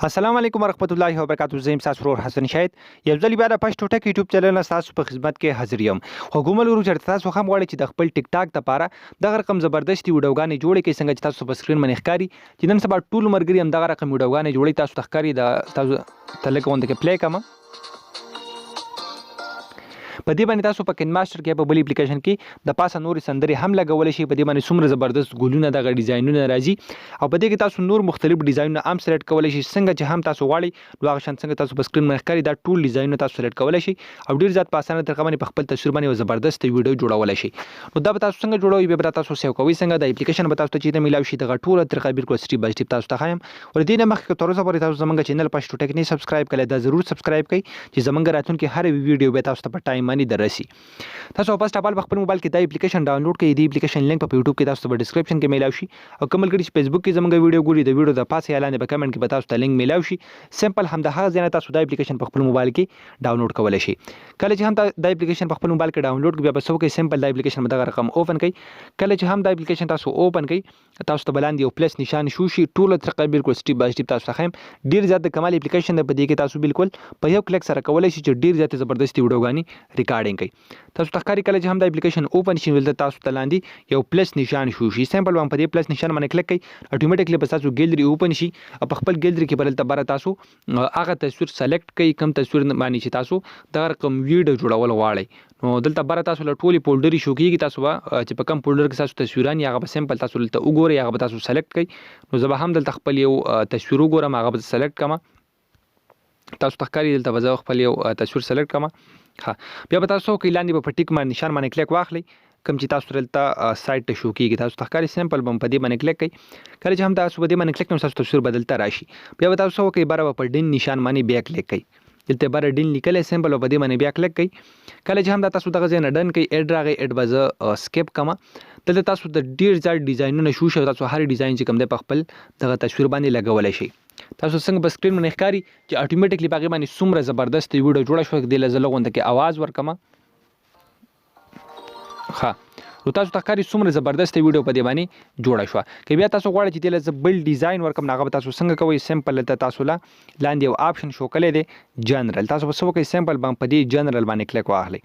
السلام علیکم ورحمت الله وبرکاتہ. زم تاسو ورور حسن شاهد یو ځل بیا د پښتو ټک یوټیوب چینل تاسو په خدمت کې حاضر یم. خو ګومل ورو چرته تاسو هم غواړئ چې د خپل ټیک ټاک لپاره دغه رقم زبردستي ویډیوګانې جوړې کړئ څنګه چې تاسو په سکرین باندې ښکاري چې نن سبا ټول مرګري هم دغه رقم ویډیوګانې جوړې تاسو ته ښکاري د تاسو تلګوند کې پلی کوم په دې باندې تاسو په کین ماستر کې په بل اپلیکیشن کې د پاسه نور سندري هم لګول شي. په دې باندې څومره زبردست ګولونه دغه ډیزاینونه راځي او په دې کې تاسو نور مختلف ډیزاینونه هم سلیکټ کولای شي څنګه چې هم تاسو غواړئ نو هغه شان څنګه تاسو په سکرین باندې ښکاري دا ټول ډیزاینونه تاسو سلیکټ کولای شي او ډیر زیات په اسانه طریقه باندې په خپل تصویر باندې یو زبردست ویډیو جوړولای شي. نو دا به تاسو څنګه جوړوي به تاسو سیو کوئ څنګه د اپلیکیشن به تاسو ته چې ملاوي شي دغه ټول طریقه بالکل سټیپ بای سټیپ تاسو ته خایم. ور دې نه مخکې تر اوسه پورې تاسو زموږ چینل پښتو ټک نه سبسکرایب کړئ دا ضرور سبسکرایب کړئ چې زموږ راتلونکي هر ویډیو به تاسو ته په ټایم باندې درسي. تاسو په سټاپال خپل موبایل کې دا اپلیکیشن ډاونلوډ کړئ. د اپلیکیشن لینک په یوټیوب کې تاسو په ډسکرپشن کې میلاو شي او کومل کړي چې فیسبوک کې زموږ ویډیو ګوري د ویډیو د پاسه اعلان په کمنټ کې به تاسو ته لینک میلاو شي. سمپل هم د هغه ځای نه تاسو دا اپلیکیشن په خپل موبایل کې ډاونلوډ کولای شي. کله چې هم دا اپلیکیشن په خپل موبایل کې ډاونلوډ کړئ بیا په سو کې سمپل دا اپلیکیشن دغه رقم اوپن کړئ. کله چې هم دا اپلیکیشن تاسو اوپن کړئ تاسو ته بلاندې یو پلس نشان شو شي ټول طریقه بالکل سټیپ بای سټیپ تاسو ته خایم. ډیر زیات د کمال اپلیکیشن د پدې کې تاسو بالکل په یو کلیک سره کولای شئ چې ډیر زیات زبردست ویډیوګانی ریکارډینګ کړئ. تاسو ته ښکاري کله چې هم دا اپلیکیشن اوپن شي ولته تاسو ته لاندې یو پلس نشان شو شي سمپل باندې په دې پلس نشان باندې کلیک کړئ اتوماتیکلی به تاسو ګیلري اوپن شي او په خپل ګیلري کې بلته بار تاسو هغه تصویر سلیکټ کړئ کوم تصویر باندې چې تاسو دا رقم ویډیو جوړول غواړئ. نو دلته بار تاسو له ټولي فولډري شو کیږي تاسو چې په کوم فولډر کې تاسو تصویران یا هغه سمپل تاسو لته وګورئ هغه تاسو سلیکټ کړئ. نو زه به هم دلته خپل یو تصویر وګورم هغه به سلیکټ کړم. تاسو ته ښکاري دلته به زه خپل یو تصویر سلیکټ کړم. ها بیا به تاسو کې لاندې په ټیک باندې نشان باندې کلیک واخلئ کوم چې تاسو دلته سایت ته شو کیږي تاسو ته ښکاري سمپل بم په دې باندې کلیک کړئ. کله چې هم تاسو په دې باندې کلیک نو تاسو تصویر بدلته راشي. بیا به تاسو کې بار په ډین نشان باندې بیا کلیک کړئ دلته بار ډین لیکل سمپل په دې باندې بیا کلیک کړئ. کله چې هم تاسو دغه ځای نه ډن کړئ اډ راغی اډ باز سکیپ کما دلته تاسو د ډیر ځای ډیزاینونه شو شو تاسو هر ډیزاین چې کوم دی په خپل دغه تصویر باندې لګولای شي. تاسو څنګه په سکرین باندې ښکاري چې اتوماتیکلی باغې باندې څومره زبردست ویډیو جوړه شو د لزله غونډه کې आवाज ورکما. ها نو تاسو ته ښکاري څومره زبردست ویډیو په دې باندې جوړه شو. که بیا تاسو غواړئ چې دلته زه بل ډیزاین ورکم هغه تاسو څنګه کوئ سمپل ته تاسو لا لاندې یو آپشن شو کړی دی جنرال تاسو په څه وکړئ سمپل باندې په دې جنرال باندې کلیک واخلئ.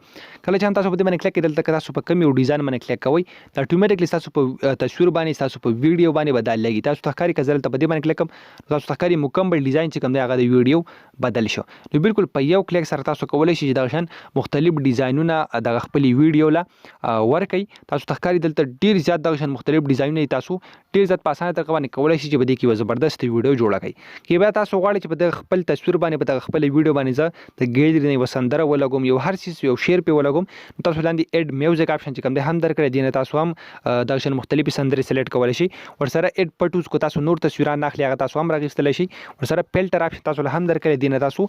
کله چې هم تاسو په دې باندې کلیک کړئ دلته تاسو په کوم یو ډیزاین باندې کلیک کوئ دا اتوماتیکلی تاسو په تصویر باندې تاسو په ویډیو باندې بدل لګي. تاسو ته ښکاري که زه دلته په دې باندې کلیک کوم تاسو ته ښکاري مکمل ډیزاین چې کوم دی هغه د ویډیو بدل شو. نو بالکل په یو کلیک سره تاسو کولی شئ چې دغه شان مختلف ډیزاینونه دغه خپل ویډیو لا ورکړئ. تاسو ته ښکاري دلته ډیر زیات دغه شان مختلف ډیزاینونه تاسو ډیر زیات په اسانه طریقه باندې کولای شئ چې بده کې یو زبردست ویډیو جوړه کړئ. کې بیا تاسو غواړئ چې په خپل تصویر باندې په خپل ویډیو باندې زه د ګیلري نه وسندره ولګوم یو هر څه یو شیر په ولګوم تاسو لاندې اډ میوزیک آپشن چې کوم دی هم درکړی دی نه تاسو هم دغه شان مختلفي سندرې سلیکټ کولای شئ. ورسره اډ پټوز کو تاسو نور تصویران ناخلي هغه تاسو هم راغستلی شئ. ورسره فلټر آپشن تاسو هم درکړی دی نه تاسو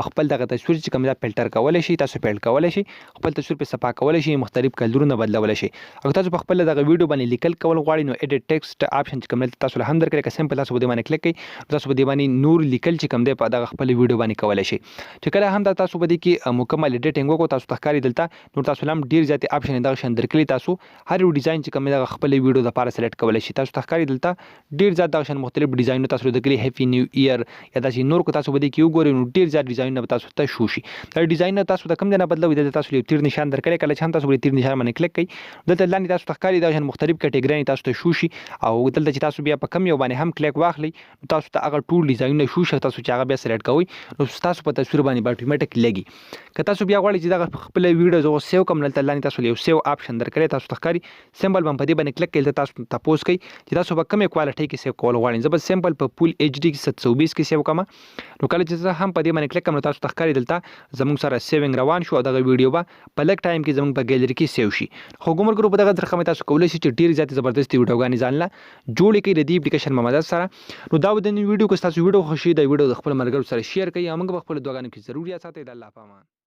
خپل دغه تصویر چې کوم دی فلټر کولای شئ تاسو فلټر کولای شئ خپل تصویر په صفا کولای شئ مختلف کلرونه بدلولای شئ. او تاسو په خپل دغه ویډیو باندې لیکل کول غواړئ نو اډیټ ټیکسټ آپشن چې کوم دی تاسو هم درکړی که سمپل تاسو په دې باندې کلیک کړئ تاسو په دې باندې نور لیکل چې کوم دی په دغه خپل ویډیو باندې کولای شئ. چې کله هم تاسو په دې کې مکمل اډیټینګ وکړو تاسو ته ښکاري دلته نور تاسو هم ډیر زیات آپشن دغه شان درکړي تاسو هر یو ډیزاین چې کوم دغه خپل ویډیو لپاره سلیکټ کولای شئ. تاسو ته ښکاري دلته ډیر زیات دغه شان مختلف ډیزاینونه تاسو درکړي هپی نیو ایئر یا داسې نور کو تاسو په دې کې وګورئ نو ډیر زیات ډیزاینونه تاسو ته شو شي. دا ډیزاین تاسو د کوم ځای نه بدلوي دلته تاسو یو تیر نشان درکړي کله چې هم تاسو په تیر نشان باندې کلیک کړئ دلته لاندې تاسو ته ښکاري دغه شان مختلف کټګوري تاسو ته شو شي او دلته چې تاسو بیا په کم یو باندې هم کلیک واخلئ نو تاسو ته هغه ټول ډیزاینونه شو شي تاسو چې هغه بیا سلیکټ کوئ نو تاسو په تصویر باندې به اتوماتیک لګي. که تاسو بیا غواړئ چې دغه خپل ویډیو زه سیو کوم دلته لاندې تاسو یو سیو آپشن درکړی تاسو ته ښکاري سمپل باندې په دې باندې کلیک کړئ تاسو تاسو کوئ چې تاسو په کومه کوالټي کې سیو کول غواړئ. زه به سمپل په فول ایچ ډي 720 کې سیو کوم. نو کله چې زه هم په دې باندې کلیک کوم تاسو ته ښکاري دلته زموږ سره سیوینګ روان شو او دغه ویډیو به په لږ ټایم کې زموږ په ګیلري کې سیو شي. خو ګومر ګروپ دغه طریقه تاسو کولی شئ چې ډیر زیات زبردست ویډیوګانې ځان له جوړې کړئ د دې اپلیکیشن په مدد سره. نو دا د نن ویډیو کو تاسو ویډیو خوښي د ویډیو د خپل مرګرو سره شیر کړئ او موږ په خپل دوګانو کې ضرور یا ساتئ د الله پامان.